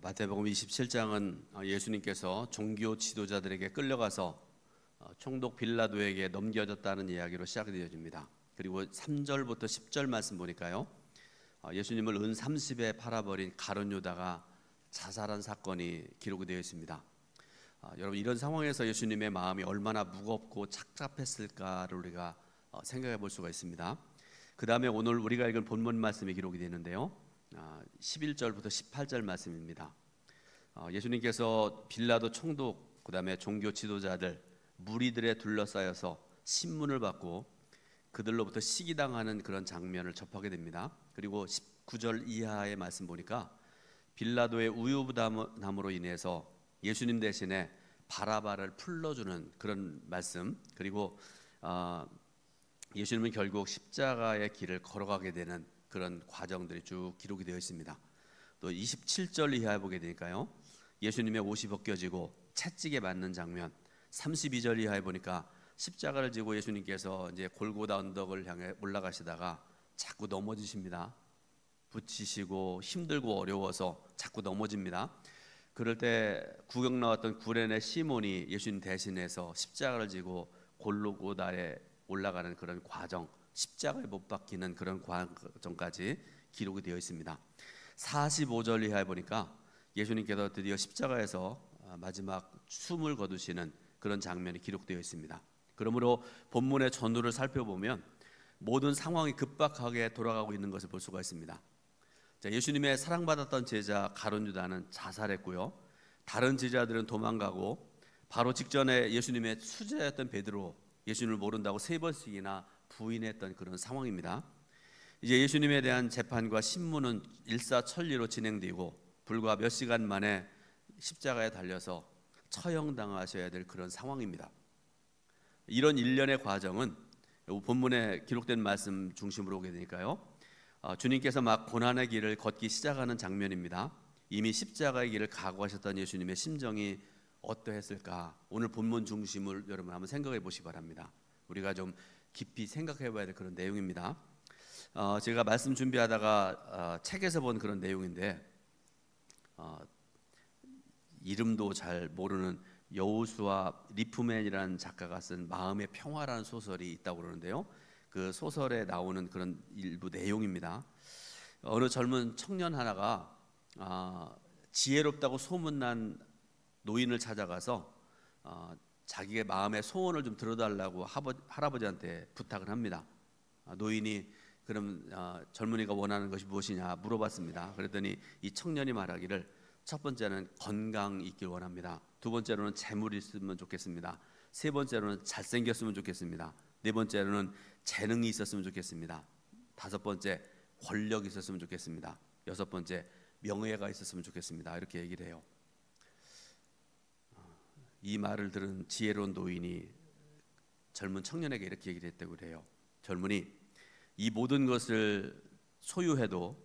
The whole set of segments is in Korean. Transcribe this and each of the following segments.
마태복음 27장은 예수님께서 종교 지도자들에게 끌려가서 총독 빌라도에게 넘겨졌다는 이야기로 시작되어집니다. 그리고 3절부터 10절 말씀 보니까요, 예수님을 은 30에 팔아버린 가룟 유다가 자살한 사건이 기록이 되어 있습니다. 여러분, 이런 상황에서 예수님의 마음이 얼마나 무겁고 착잡했을까를 우리가 생각해 볼 수가 있습니다. 그 다음에 오늘 우리가 읽은 본문 말씀이 기록이 되는데요, 11절부터 18절 말씀입니다. 예수님께서 빌라도 총독, 그 다음에 종교 지도자들, 무리들에 둘러싸여서 신문을 받고 그들로부터 시기당하는 그런 장면을 접하게 됩니다. 그리고 19절 이하의 말씀 보니까 빌라도의 우유부담으로 인해서 예수님 대신에 바라바를 풀러주는 그런 말씀, 그리고 예수님은 결국 십자가의 길을 걸어가게 되는 그런 과정들이 쭉 기록이 되어 있습니다. 또 27절 이하에 보게 되니까요, 예수님의 옷이 벗겨지고 채찍에 맞는 장면, 32절 이하에 보니까 십자가를 지고 예수님께서 이제 골고다 언덕을 향해 올라가시다가 자꾸 넘어지십니다. 붙이시고 힘들고 어려워서 자꾸 넘어집니다. 그럴 때 구경 나왔던 구레네 시몬이 예수님 대신해서 십자가를 지고 골고다에 올라가는 그런 과정, 십자가에 못 박히는 그런 과정까지 기록이 되어 있습니다. 45절 이하에 보니까 예수님께서 드디어 십자가에서 마지막 숨을 거두시는 그런 장면이 기록되어 있습니다. 그러므로 본문의 전후를 살펴보면 모든 상황이 급박하게 돌아가고 있는 것을 볼 수가 있습니다. 자, 예수님의 사랑받았던 제자 가룟 유다는 자살했고요, 다른 제자들은 도망가고, 바로 직전에 예수님의 수제자였던 베드로, 예수님을 모른다고 3번씩이나 부인했던 그런 상황입니다. 이제 예수님에 대한 재판과 신문은 일사천리로 진행되고 불과 몇 시간 만에 십자가에 달려서 처형당하셔야 될 그런 상황입니다. 이런 일련의 과정은 본문에 기록된 말씀 중심으로 오게 되니까요, 주님께서 막 고난의 길을 걷기 시작하는 장면입니다. 이미 십자가의 길을 각오하셨던 예수님의 심정이 어떠했을까, 오늘 본문 중심을 여러분 한번 생각해 보시기 바랍니다. 우리가 좀 깊이 생각해 봐야 될 그런 내용입니다. 제가 말씀 준비하다가 책에서 본 그런 내용인데, 이름도 잘 모르는 여호수아 리프맨이라는 작가가 쓴 마음의 평화라는 소설이 있다고 그러는데요, 그 소설에 나오는 그런 일부 내용입니다. 어느 젊은 청년 하나가 지혜롭다고 소문난 노인을 찾아가서 자기의 마음의 소원을 좀 들어달라고 할아버지한테 부탁을 합니다. 노인이 그럼 젊은이가 원하는 것이 무엇이냐 물어봤습니다. 그랬더니 이 청년이 말하기를, 첫 번째는 건강 있길 원합니다. 두 번째로는 재물이 있으면 좋겠습니다. 세 번째로는 잘생겼으면 좋겠습니다. 네 번째로는 재능이 있었으면 좋겠습니다. 다섯 번째, 권력이 있었으면 좋겠습니다. 여섯 번째, 명예가 있었으면 좋겠습니다. 이렇게 얘기를 해요. 이 말을 들은 지혜로운 노인이 젊은 청년에게 이렇게 얘기를 했다고 그래요. 젊은이, 이 모든 것을 소유해도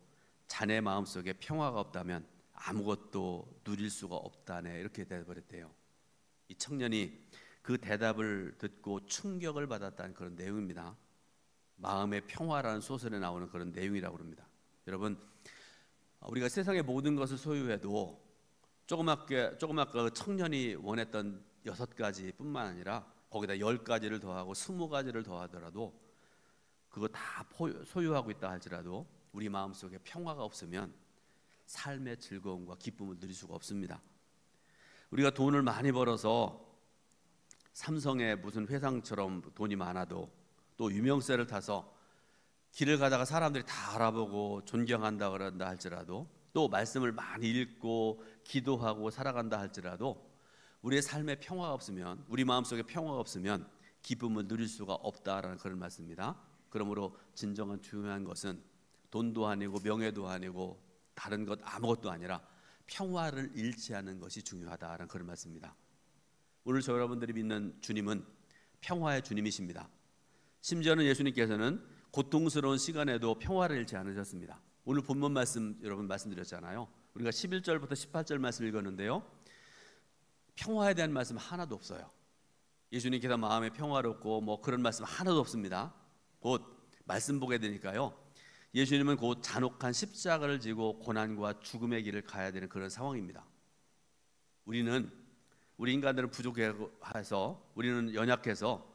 자네 마음속에 평화가 없다면 아무것도 누릴 수가 없다네, 이렇게 대답을 했대요. 이 청년이 그 대답을 듣고 충격을 받았다는 그런 내용입니다. 마음의 평화라는 소설에 나오는 그런 내용이라고 합니다. 여러분, 우리가 세상의 모든 것을 소유해도 조그맣게 청년이 원했던 6가지 뿐만 아니라 거기다 10가지를 더하고 20가지를 더하더라도, 그거 다 소유하고 있다 할지라도 우리 마음속에 평화가 없으면 삶의 즐거움과 기쁨을 누릴 수가 없습니다. 우리가 돈을 많이 벌어서 삼성의 무슨 회상처럼 돈이 많아도, 또 유명세를 타서 길을 가다가 사람들이 다 알아보고 존경한다 그런다 할지라도, 또 말씀을 많이 읽고 기도하고 살아간다 할지라도 우리의 삶에 평화가 없으면, 우리 마음속에 평화가 없으면 기쁨을 누릴 수가 없다라는 그런 말씀입니다. 그러므로 진정한 중요한 것은 돈도 아니고 명예도 아니고 다른 것 아무것도 아니라 평화를 잃지 않는 것이 중요하다라는 그런 말씀입니다. 오늘 저 여러분들이 믿는 주님은 평화의 주님이십니다. 심지어는 예수님께서는 고통스러운 시간에도 평화를 잃지 않으셨습니다. 오늘 본문 말씀 여러분 말씀드렸잖아요. 우리가 11절부터 18절 말씀 읽었는데요, 평화에 대한 말씀 하나도 없어요. 예수님께서 마음에 평화롭고 뭐 그런 말씀 하나도 없습니다. 곧 말씀 보게 되니까요, 예수님은 곧 잔혹한 십자가를 지고 고난과 죽음의 길을 가야 되는 그런 상황입니다. 우리 인간들은 부족해서, 우리는 연약해서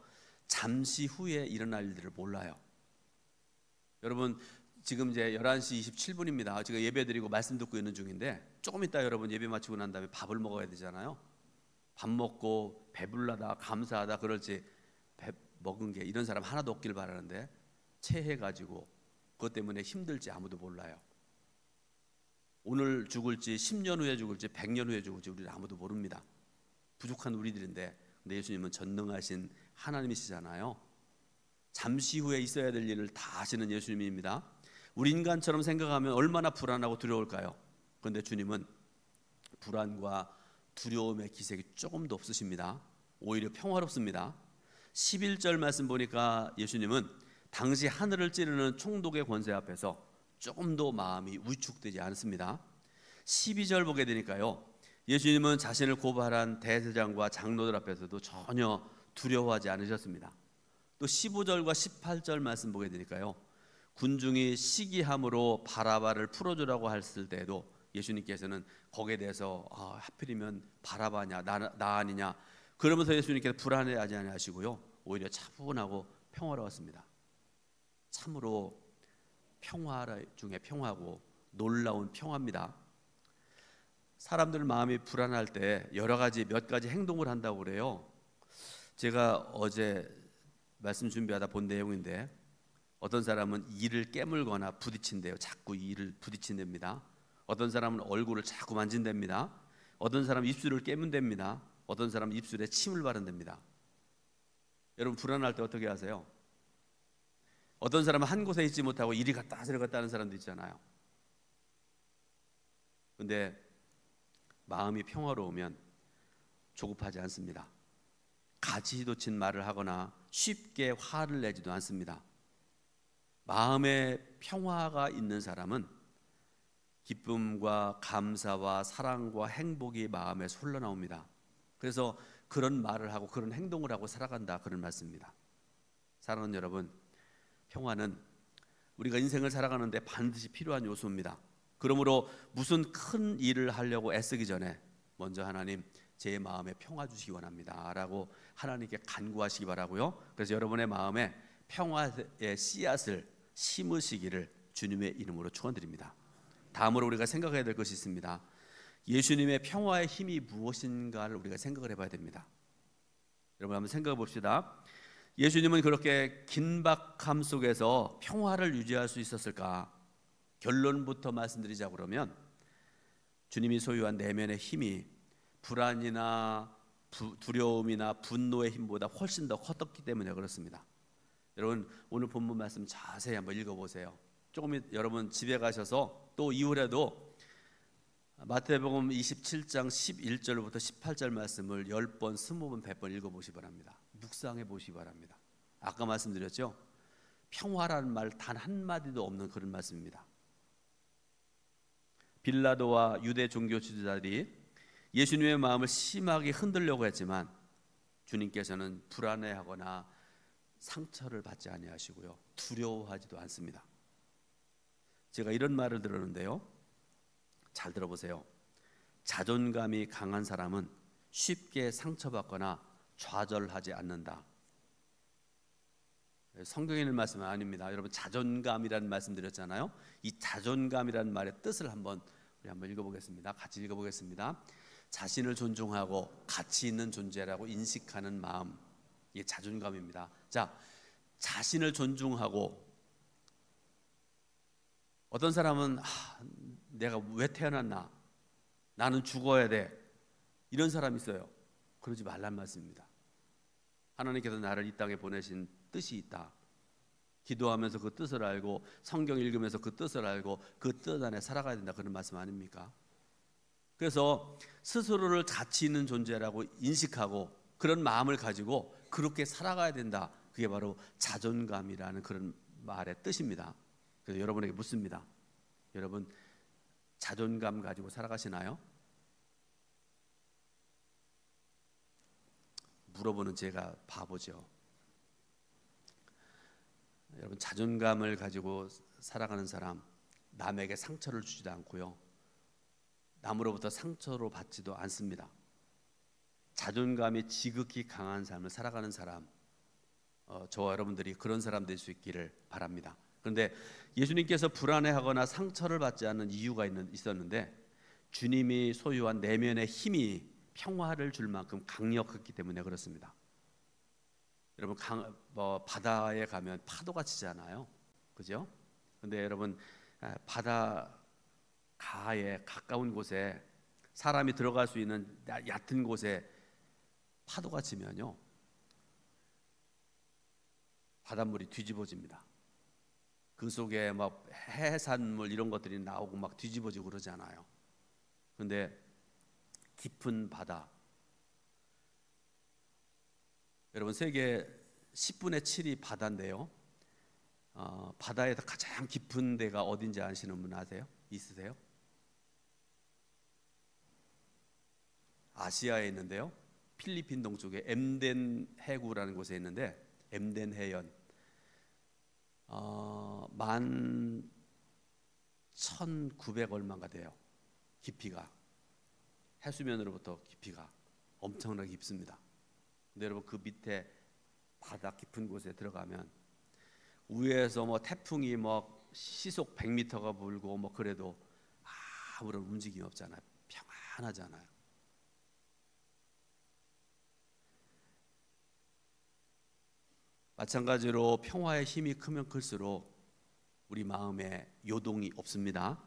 잠시 후에 일어날 일들을 몰라요. 여러분, 지금 이제 11시 27분입니다. 제가 예배 드리고 말씀 듣고 있는 중인데, 조금 이따 여러분 예배 마치고 난 다음에 밥을 먹어야 되잖아요. 밥 먹고 배불러다 감사하다 그럴지 배 먹은 게 이런 사람 하나도 없길 바라는데, 체해가지고 그것 때문에 힘들지 아무도 몰라요. 오늘 죽을지 10년 후에 죽을지 100년 후에 죽을지 우리는 아무도 모릅니다. 부족한 우리들인데, 근데 예수님은 전능하신 하나님이시잖아요. 잠시 후에 있어야 될 일을 다 하시는 예수님입니다. 우리 인간처럼 생각하면 얼마나 불안하고 두려울까요? 그런데 주님은 불안과 두려움의 기색이 조금도 없으십니다. 오히려 평화롭습니다. 11절 말씀 보니까 예수님은 당시 하늘을 찌르는 총독의 권세 앞에서 조금도 마음이 위축되지 않습니다. 12절 보게 되니까요, 예수님은 자신을 고발한 대제사장과 장로들 앞에서도 전혀 두려워하지 않으셨습니다. 또 15절과 18절 말씀 보게 되니까요, 군중이 시기함으로 바라바를 풀어주라고 했을 때에도 예수님께서는 거기에 대해서 하필이면 바라바냐 나 아니냐 그러면서 예수님께서 불안해하지 않으시고요, 오히려 차분하고 평화로웠습니다. 참으로 평화 중에 평화고 놀라운 평화입니다. 사람들 마음이 불안할 때 여러 가지 몇 가지 행동을 한다고 그래요. 제가 어제 말씀 준비하다 본 내용인데, 어떤 사람은 이를 깨물거나 부딪힌대요. 자꾸 이를 부딪힌답니다. 어떤 사람은 얼굴을 자꾸 만진답니다. 어떤 사람은 입술을 깨문답니다. 어떤 사람은 입술에 침을 바른답니다. 여러분, 불안할 때 어떻게 하세요? 어떤 사람은 한 곳에 있지 못하고 이리 갔다 저리 갔다 하는 사람도 있잖아요. 근데 마음이 평화로우면 조급하지 않습니다. 가지도친 말을 하거나 쉽게 화를 내지도 않습니다. 마음에 평화가 있는 사람은 기쁨과 감사와 사랑과 행복이 마음에서 흘러나옵니다. 그래서 그런 말을 하고 그런 행동을 하고 살아간다, 그런 말씀입니다. 사랑하는 여러분, 평화는 우리가 인생을 살아가는데 반드시 필요한 요소입니다. 그러므로 무슨 큰 일을 하려고 애쓰기 전에 먼저 하나님, 제 마음에 평화 주시기 원합니다 라고 하나님께 간구하시기 바라고요. 그래서 여러분의 마음에 평화의 씨앗을 심으시기를 주님의 이름으로 축원드립니다. 다음으로 우리가 생각해야 될 것이 있습니다. 예수님의 평화의 힘이 무엇인가를 우리가 생각을 해봐야 됩니다. 여러분, 한번 생각해 봅시다. 예수님은 그렇게 긴박함 속에서 평화를 유지할 수 있었을까? 결론부터 말씀드리자 그러면, 주님이 소유한 내면의 힘이 불안이나 두려움이나 분노의 힘보다 훨씬 더 컸기 때문에 그렇습니다. 여러분, 오늘 본문 말씀 자세히 한번 읽어보세요. 조금 여러분 집에 가셔서 또 이후에도 마태복음 27장 11절부터 18절 말씀을 10번, 20번, 100번 읽어보시기 바랍니다. 묵상해 보시기 바랍니다. 아까 말씀드렸죠? 평화라는 말 단 한마디도 없는 그런 말씀입니다. 빌라도와 유대 종교 지도자들이 예수님의 마음을 심하게 흔들려고 했지만 주님께서는 불안해하거나 상처를 받지 아니하시고요, 두려워하지도 않습니다. 제가 이런 말을 들었는데요, 잘 들어보세요. 자존감이 강한 사람은 쉽게 상처받거나 좌절하지 않는다. 성경에 있는 말씀은 아닙니다. 여러분, 자존감이라는 말씀 드렸잖아요. 이 자존감이라는 말의 뜻을 우리 한번 읽어보겠습니다. 같이 읽어보겠습니다. 자신을 존중하고 가치 있는 존재라고 인식하는 마음, 이게 자존감입니다. 자, 자신을 존중하고, 어떤 사람은 내가 왜 태어났나, 나는 죽어야 돼, 이런 사람이 있어요. 그러지 말란 말씀입니다. 하나님께서 나를 이 땅에 보내신 뜻이 있다. 기도하면서 그 뜻을 알고, 성경 읽으면서 그 뜻을 알고 그 뜻 안에 살아가야 된다, 그런 말씀 아닙니까? 그래서 스스로를 가치 있는 존재라고 인식하고 그런 마음을 가지고 그렇게 살아가야 된다. 그게 바로 자존감이라는 그런 말의 뜻입니다. 그래서 여러분에게 묻습니다. 여러분, 자존감 가지고 살아가시나요? 물어보는 제가 바보죠. 여러분, 자존감을 가지고 살아가는 사람, 남에게 상처를 주지도 않고요, 남으로부터 상처로 받지도 않습니다. 자존감이 지극히 강한 삶을 살아가는 사람, 저와 여러분들이 그런 사람 될 수 있기를 바랍니다. 그런데 예수님께서 불안해하거나 상처를 받지 않는 이유가 있었는데, 주님이 소유한 내면의 힘이 평화를 줄 만큼 강력했기 때문에 그렇습니다. 여러분, 바다에 가면 파도가 치잖아요, 그죠? 근데 여러분, 바다 가에 가까운 곳에 사람이 들어갈 수 있는 얕은 곳에 파도가 치면요, 바닷물이 뒤집어집니다. 그 속에 막 해산물 이런 것들이 나오고 막 뒤집어지고 그러지 않아요. 그런데 깊은 바다, 여러분, 세계 10분의 7이 바다인데요, 바다에서 가장 깊은 데가 어딘지 아시는 분 아세요? 있으세요? 아시아에 있는데요, 필리핀 동쪽에 엠덴 해구라는 곳에 있는데, 엠덴 해연 11,900 얼마가 돼요. 깊이가, 해수면으로부터 깊이가 엄청나게 깊습니다. 근데 여러분, 그 밑에 바다 깊은 곳에 들어가면 위에서 뭐 태풍이 뭐 시속 100m가 불고 뭐 그래도 아무런 움직임이 없잖아요. 평안하잖아요. 마찬가지로 평화의 힘이 크면 클수록 우리 마음에 요동이 없습니다.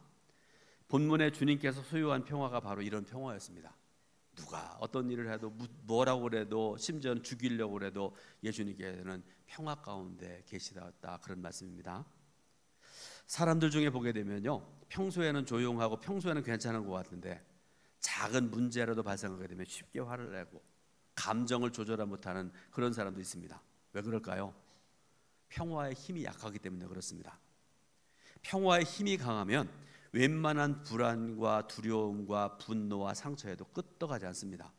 본문에 주님께서 소유한 평화가 바로 이런 평화였습니다. 누가 어떤 일을 해도 뭐라고 그래도, 심지어는 죽이려고 그래도 예수님께서는 평화 가운데 계시다, 그런 말씀입니다. 사람들 중에 보게 되면요, 평소에는 조용하고 평소에는 괜찮은 것 같은데 작은 문제라도 발생하게 되면 쉽게 화를 내고 감정을 조절하지 못하는 그런 사람도 있습니다. 왜 그럴까요? 평화의 힘이 약하기 때문에 그렇습니다. 평화의 힘이 강하면 웬만한 불안과 두려움과 분노와 상처에도 끄떡하지 않습니다.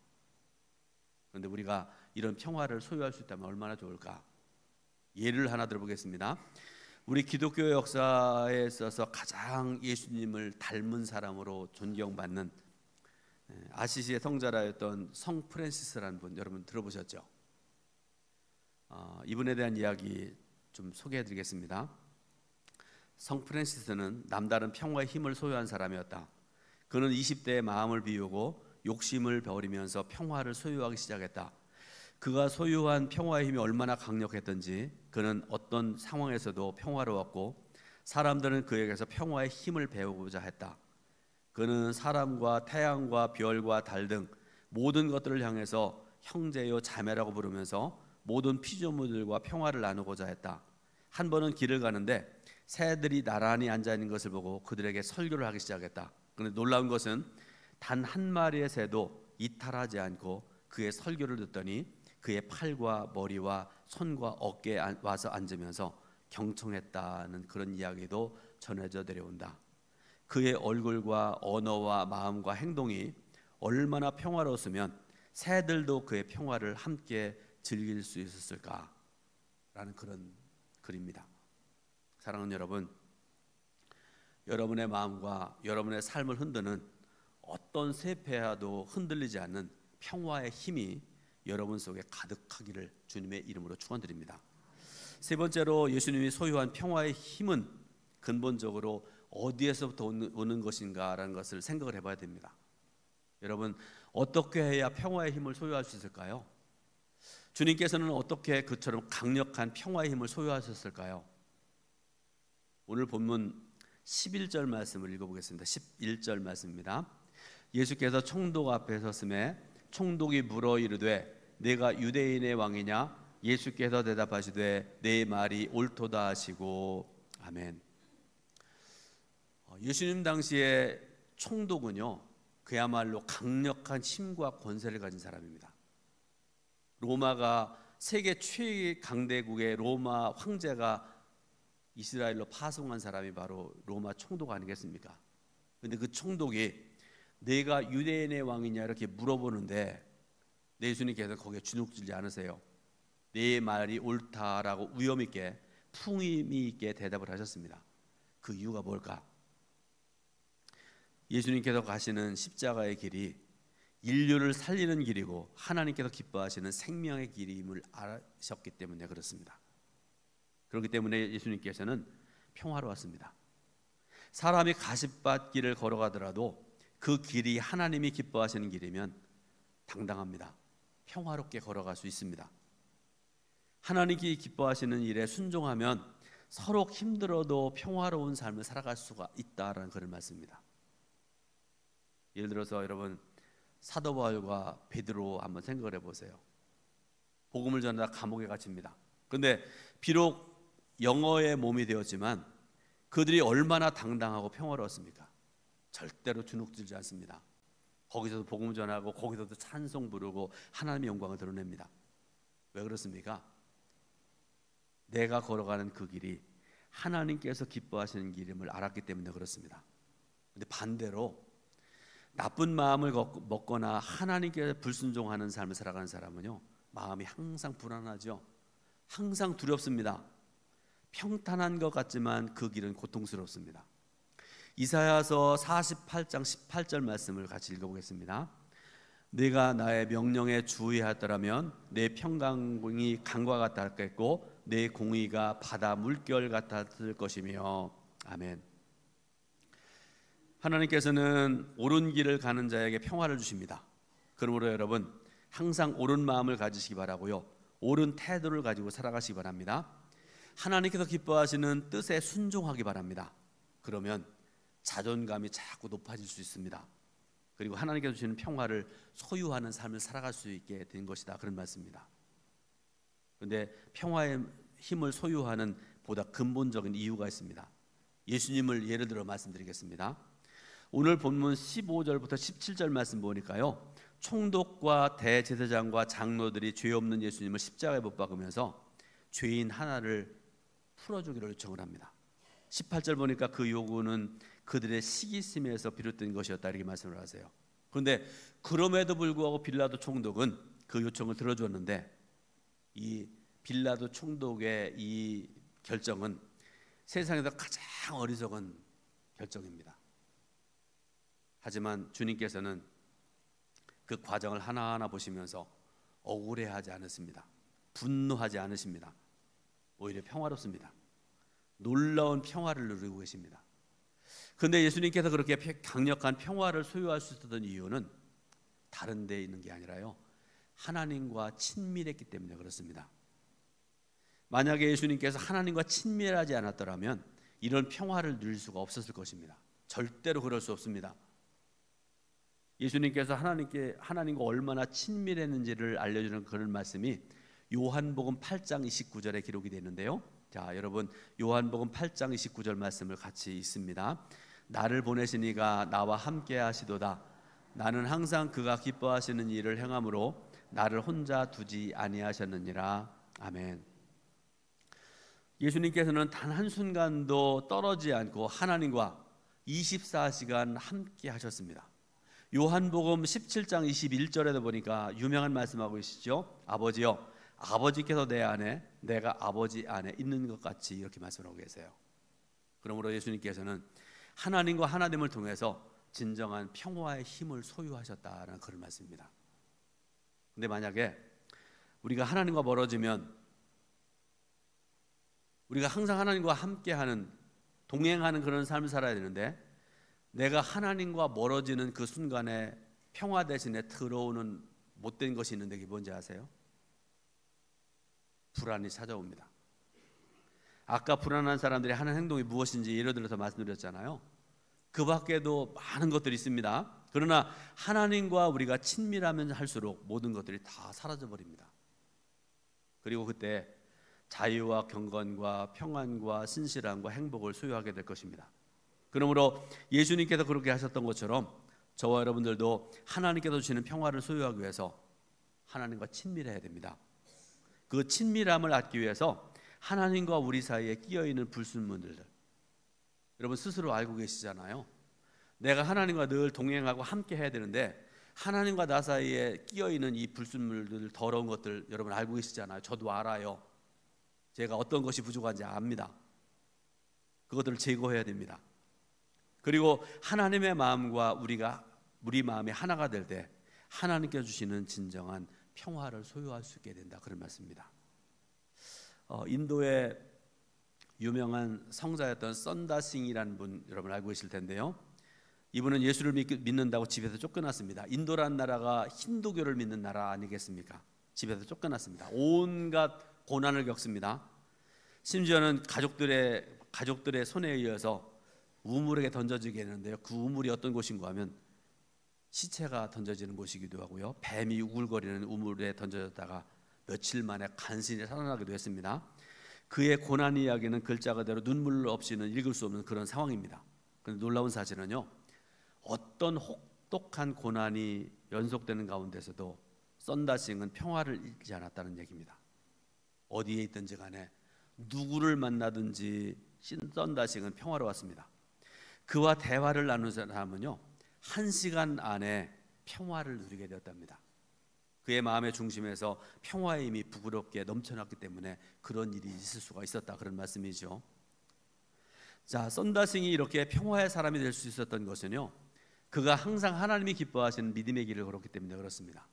그런데 우리가 이런 평화를 소유할 수 있다면 얼마나 좋을까? 예를 하나 들어보겠습니다. 우리 기독교 역사에 있어서 가장 예수님을 닮은 사람으로 존경받는 아시시의 성자라였던 성 프란시스라는 분, 여러분 들어보셨죠? 이분에 대한 이야기 좀 소개해드리겠습니다. 성 프란시스는 남다른 평화의 힘을 소유한 사람이었다. 그는 20대에 마음을 비우고 욕심을 버리면서 평화를 소유하기 시작했다. 그가 소유한 평화의 힘이 얼마나 강력했던지 그는 어떤 상황에서도 평화로웠고 사람들은 그에게서 평화의 힘을 배우고자 했다. 그는 사람과 태양과 별과 달 등 모든 것들을 향해서 형제요 자매라고 부르면서 모든 피조물들과 평화를 나누고자 했다. 한 번은 길을 가는데 새들이 나란히 앉아있는 것을 보고 그들에게 설교를 하기 시작했다. 그런데 놀라운 것은 단 한 마리의 새도 이탈하지 않고 그의 설교를 듣더니 그의 팔과 머리와 손과 어깨에 와서 앉으면서 경청했다는 그런 이야기도 전해져 내려온다. 그의 얼굴과 언어와 마음과 행동이 얼마나 평화로웠으면 새들도 그의 평화를 함께 즐길 수 있었을까라는 그런 글입니다. 사랑하는 여러분, 여러분의 마음과 여러분의 삶을 흔드는 어떤 쇠폐와도 흔들리지 않는 평화의 힘이 여러분 속에 가득하기를 주님의 이름으로 축원드립니다. 세 번째로, 예수님이 소유한 평화의 힘은 근본적으로 어디에서부터 오는 것인가라는 것을 생각을 해봐야 됩니다. 여러분, 어떻게 해야 평화의 힘을 소유할 수 있을까요? 주님께서는 어떻게 그처럼 강력한 평화의 힘을 소유하셨을까요? 오늘 본문 11절 말씀을 읽어보겠습니다. 11절 말씀입니다. 예수께서 총독 앞에 섰음에 총독이 물어 이르되 내가 유대인의 왕이냐? 예수께서 대답하시되 내 말이 옳도다 하시고 아멘. 예수님 당시에 총독은요, 그야말로 강력한 힘과 권세를 가진 사람입니다. 로마가 세계 최강대국의 로마 황제가 이스라엘로 파송한 사람이 바로 로마 총독 아니겠습니까? 그런데 그 총독이 내가 유대인의 왕이냐 이렇게 물어보는데 예수님께서 거기에 주눅들지 않으세요. 내 말이 옳다라고 위험 있게 풍의미 있게 대답을 하셨습니다. 그 이유가 뭘까? 예수님께서 가시는 십자가의 길이 인류를 살리는 길이고 하나님께서 기뻐하시는 생명의 길임을 아셨기 때문에 그렇습니다. 그렇기 때문에 예수님께서는 평화로웠습니다. 사람이 가시밭길을 걸어가더라도 그 길이 하나님이 기뻐하시는 길이면 당당합니다. 평화롭게 걸어갈 수 있습니다. 하나님이 기뻐하시는 일에 순종하면 서로 힘들어도 평화로운 삶을 살아갈 수가 있다라는 그런 말씀입니다. 예를 들어서 여러분 사도 바울과 베드로 한번 생각을 해보세요. 복음을 전하다 감옥에 갇힙니다. 그런데 비록 영어의 몸이 되었지만 그들이 얼마나 당당하고 평화로웠습니까? 절대로 주눅들지 않습니다. 거기서도 복음 전하고 거기서도 찬송 부르고 하나님의 영광을 드러냅니다. 왜 그렇습니까? 내가 걸어가는 그 길이 하나님께서 기뻐하시는 길임을 알았기 때문에 그렇습니다. 그런데 반대로 나쁜 마음을 먹거나 하나님께 불순종하는 삶을 살아가는 사람은요, 마음이 항상 불안하죠. 항상 두렵습니다. 평탄한 것 같지만 그 길은 고통스럽습니다. 이사야서 48장 18절 말씀을 같이 읽어보겠습니다. 네가 나의 명령에 주의하더라면 내 평강이 강과 같았겠고 내 공의가 바다 물결 같았을 것이며. 아멘. 하나님께서는 옳은 길을 가는 자에게 평화를 주십니다. 그러므로 여러분 항상 옳은 마음을 가지시기 바라고요, 옳은 태도를 가지고 살아가시기 바랍니다. 하나님께서 기뻐하시는 뜻에 순종하기 바랍니다. 그러면 자존감이 자꾸 높아질 수 있습니다. 그리고 하나님께서 주시는 평화를 소유하는 삶을 살아갈 수 있게 된 것이다, 그런 말씀입니다. 그런데 평화의 힘을 소유하는 보다 근본적인 이유가 있습니다. 예수님을 예를 들어 말씀드리겠습니다. 오늘 본문 15절부터 17절 말씀 보니까요, 총독과 대제사장과 장로들이 죄 없는 예수님을 십자가에 못 박으면서 죄인 하나를 풀어주기를 요청을 합니다. 18절 보니까 그 요구는 그들의 시기심에서 비롯된 것이었다, 이렇게 말씀을 하세요. 그런데 그럼에도 불구하고 빌라도 총독은 그 요청을 들어주었는데, 이 빌라도 총독의 이 결정은 세상에서 가장 어리석은 결정입니다. 하지만 주님께서는 그 과정을 하나하나 보시면서 억울해하지 않으십니다. 분노하지 않으십니다. 오히려 평화롭습니다. 놀라운 평화를 누리고 계십니다. 그런데 예수님께서 그렇게 강력한 평화를 소유할 수 있었던 이유는 다른 데 있는 게 아니라요, 하나님과 친밀했기 때문에 그렇습니다. 만약에 예수님께서 하나님과 친밀하지 않았더라면 이런 평화를 누릴 수가 없었을 것입니다. 절대로 그럴 수 없습니다. 예수님께서 하나님과 얼마나 친밀했는지를 알려주는 그런 말씀이 요한복음 8장 29절에 기록이 되어 있는데요. 자, 여러분 요한복음 8장 29절 말씀을 같이 읽습니다. 나를 보내신 이가 나와 함께 하시도다. 나는 항상 그가 기뻐하시는 일을 행함으로 나를 혼자 두지 아니하셨느니라. 아멘. 예수님께서는 단 한순간도 떨어지지 않고 하나님과 24시간 함께 하셨습니다. 요한복음 17장 21절에도 보니까 유명한 말씀하고 계시죠. 아버지여, 아버지께서 내 안에 내가 아버지 안에 있는 것 같이, 이렇게 말씀하고 계세요. 그러므로 예수님께서는 하나님과 하나님을 통해서 진정한 평화의 힘을 소유하셨다는 그런 말씀입니다. 근데 만약에 우리가 하나님과 멀어지면, 우리가 항상 하나님과 함께하는, 동행하는 그런 삶을 살아야 되는데, 내가 하나님과 멀어지는 그 순간에 평화 대신에 들어오는 못된 것이 있는데 그게 뭔지 아세요? 불안이 찾아옵니다. 아까 불안한 사람들이 하는 행동이 무엇인지 예를 들어서 말씀드렸잖아요. 그 밖에도 많은 것들이 있습니다. 그러나 하나님과 우리가 친밀하면 할수록 모든 것들이 다 사라져 버립니다. 그리고 그때 자유와 경건과 평안과 신실함과 행복을 소유하게 될 것입니다. 그러므로 예수님께서 그렇게 하셨던 것처럼 저와 여러분들도 하나님께서 주시는 평화를 소유하기 위해서 하나님과 친밀해야 됩니다. 그 친밀함을 얻기 위해서 하나님과 우리 사이에 끼어있는 불순물들, 여러분 스스로 알고 계시잖아요. 내가 하나님과 늘 동행하고 함께 해야 되는데 하나님과 나 사이에 끼어있는 이 불순물들, 더러운 것들 여러분 알고 계시잖아요. 저도 알아요. 제가 어떤 것이 부족한지 압니다. 그것들을 제거해야 됩니다. 그리고 하나님의 마음과 우리 마음이 하나가 될 때 하나님께서 주시는 진정한 평화를 소유할 수 있게 된다, 그런 말씀입니다. 인도의 유명한 성자였던 선다싱이라는 분 여러분 알고 계실 텐데요. 이분은 예수를 믿는다고 집에서 쫓겨났습니다. 인도라는 나라가 힌두교를 믿는 나라 아니겠습니까? 집에서 쫓겨났습니다. 온갖 고난을 겪습니다. 심지어는 가족들의 손에 의해서 우물에 던져지게 되는데요. 그 우물이 어떤 곳인가 하면 시체가 던져지는 곳이기도 하고요. 뱀이 우글거리는 우물에 던져졌다가 며칠 만에 간신히 살아나기도 했습니다. 그의 고난 이야기는 글자 그대로 눈물 없이는 읽을 수 없는 그런 상황입니다. 그런데 놀라운 사실은요, 어떤 혹독한 고난이 연속되는 가운데서도 선다싱은 평화를 잃지 않았다는 얘기입니다. 어디에 있든지 간에 누구를 만나든지 선다싱은 평화로웠습니다. 그와 대화를 나눈 사람은요, 1시간 안에 평화를 누리게 되었답니다. 그의 마음의 중심에서 평화의 힘이 부끄럽게 넘쳐났기 때문에 그런 일이 있을 수가 있었다, 그런 말씀이죠. 자, 선다싱이 이렇게 평화의 사람이 될 수 있었던 것은요, 그가 항상 하나님이 기뻐하시는 믿음의 길을 걸었기 때문에 그렇습니다.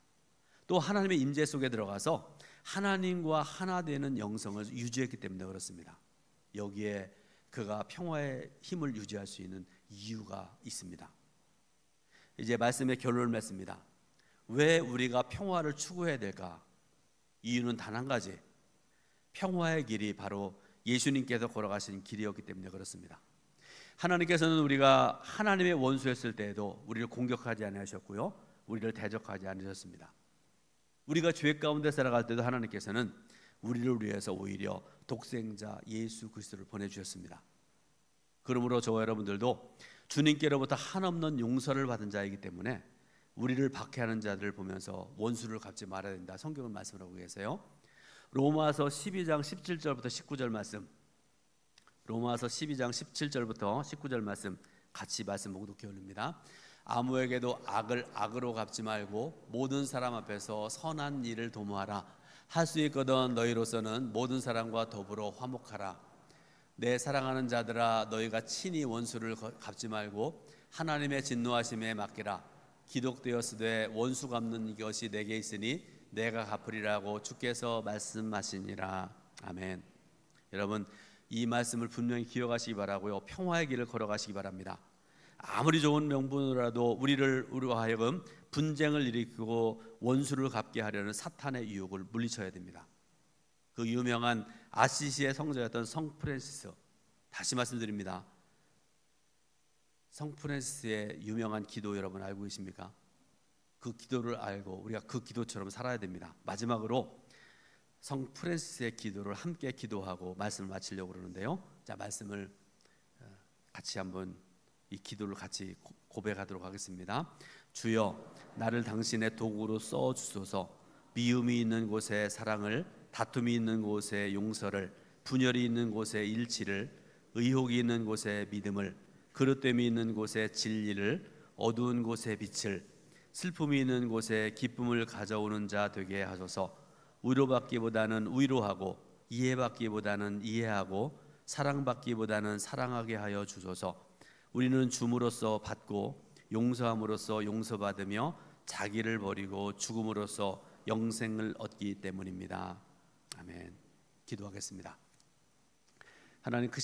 또 하나님의 임재 속에 들어가서 하나님과 하나 되는 영성을 유지했기 때문에 그렇습니다. 여기에 그가 평화의 힘을 유지할 수 있는 이유가 있습니다. 이제 말씀의 결론을 맺습니다. 왜 우리가 평화를 추구해야 될까? 이유는 단 한 가지, 평화의 길이 바로 예수님께서 걸어가신 길이었기 때문에 그렇습니다. 하나님께서는 우리가 하나님의 원수였을 때에도 우리를 공격하지 않으셨고요, 우리를 대적하지 않으셨습니다. 우리가 죄 가운데 살아갈 때도 하나님께서는 우리를 위해서 오히려 독생자 예수 그리스도를 보내주셨습니다. 그러므로 저와 여러분들도 주님께로부터 한없는 용서를 받은 자이기 때문에 우리를 박해하는 자들을 보면서 원수를 갚지 말아야 된다, 성경은 말씀을 하고 계세요. 로마서 12장 17절부터 19절 말씀, 로마서 12장 17절부터 19절 말씀 같이 말씀 봉독해 올립니다. 아무에게도 악을 악으로 갚지 말고 모든 사람 앞에서 선한 일을 도모하라. 할 수 있거든 너희로서는 모든 사람과 더불어 화목하라. 내 사랑하는 자들아, 너희가 친히 원수를 갚지 말고 하나님의 진노하심에 맡기라. 기록되었으되 원수 갚는 것이 내게 있으니 내가 갚으리라고 주께서 말씀하시니라. 아멘. 여러분, 이 말씀을 분명히 기억하시기 바라고요, 평화의 길을 걸어가시기 바랍니다. 아무리 좋은 명분으로라도 우리와 하여금 분쟁을 일으키고 원수를 갚게 하려는 사탄의 유혹을 물리쳐야 됩니다. 그 유명한 아시시의 성자였던 성 프란시스, 다시 말씀드립니다. 성 프란시스의 유명한 기도 여러분 알고 계십니까? 그 기도를 알고 우리가 그 기도처럼 살아야 됩니다. 마지막으로 성 프란시스의 기도를 함께 기도하고 말씀을 마치려고 그러는데요. 자, 말씀을 같이 한번 이 기도를 같이 고백하도록 하겠습니다. 주여, 나를 당신의 도구로 써 주소서. 미움이 있는 곳에 사랑을, 다툼이 있는 곳에 용서를, 분열이 있는 곳에 일치를, 의혹이 있는 곳에 믿음을, 그릇됨이 있는 곳에 진리를, 어두운 곳에 빛을, 슬픔이 있는 곳에 기쁨을 가져오는 자 되게 하소서. 위로받기보다는 위로하고, 이해받기보다는 이해하고, 사랑받기보다는 사랑하게 하여 주소서. 우리는 줌으로써 받고 용서함으로써 용서받으며 자기를 버리고 죽음으로써 영생을 얻기 때문입니다. 아멘. 기도하겠습니다. 하나님, 그